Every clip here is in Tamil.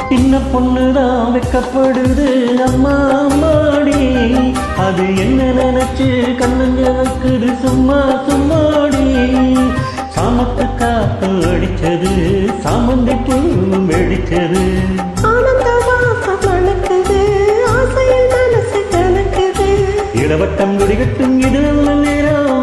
சின்ன பொண்ணுதான் வெக்கப்படுது அம்மா அம்மாடி, அது என்ன நினைச்சு கண்ணஞ்ச வைக்குது சும்மா சும்மாடி. சாமத்து காத்து அடிச்சது சாமந்தி பூ வெடிச்சது, இடவட்டம் குடிகட்டும் இது நல்ல நேரம்.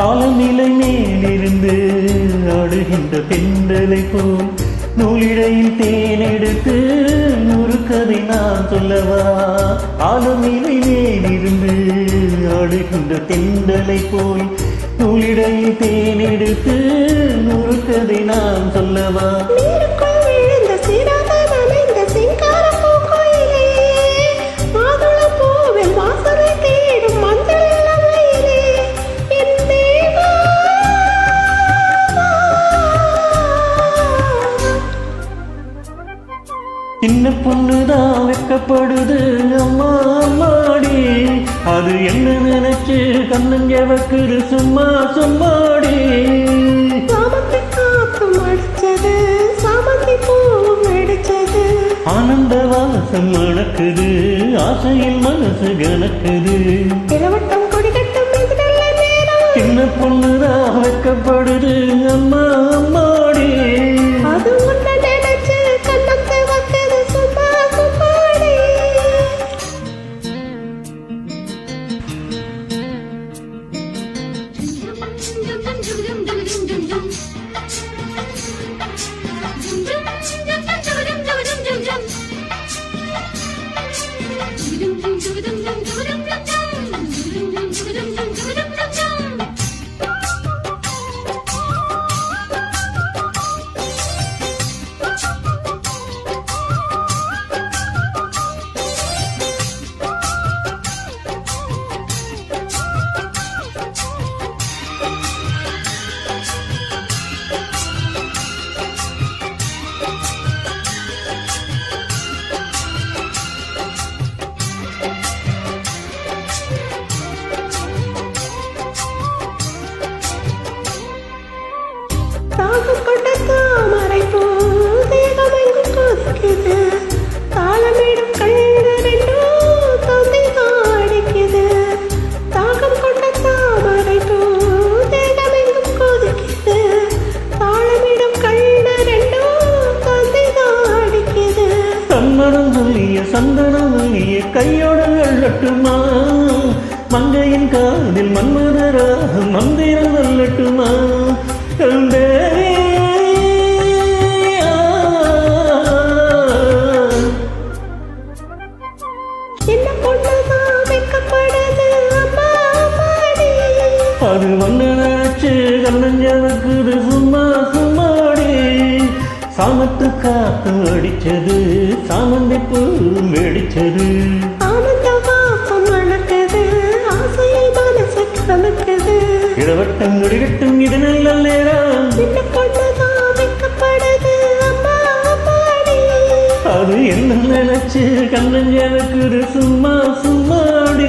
ஆலநிலை மேலிருந்து ஆடுகின்ற தென்றலை போல் நூலிடையில் தேனெடுத்து நூறு கதை நான் சொல்லவா. ஆலநிலை மேலிருந்து ஆடுகின்ற தென்றலை போல் நூலிடையில் தேனெடுத்து நூறு கதை நான் சொல்லவா. சின்ன பொண்ணுதான் வெக்கப்படுது அம்மா அம்மாடி, அது என்ன நினைச்சு கண்ணஞ்ச வைக்குது சும்மா சும்மாடி. ஆனந்த வாசம் மணக்குது ஆசையில் மனசு கணக்குது, சின்ன பொண்ணுதான் வெக்கப்படுது அம்மா அம்மாடி. சந்தனம் கையோடு அள்ளட்டுமா, மங்கையின் காதில் மன்மதராக மந்திரம் அல்லட்டுமா. அது வந்து நினைச்சு கண்ணஞ்ச வைக்குது சும்மா சும்மாடி. சாமத்து காத்து அடிச்சது சாமந்தி பூ வெடிச்சது, இடவட்டம் குடிகட்டும் இது நல்ல நேரம். அது என்ன நினைச்சு கண்ணஞ்ச வைக்குது சும்மா சும்மாடி.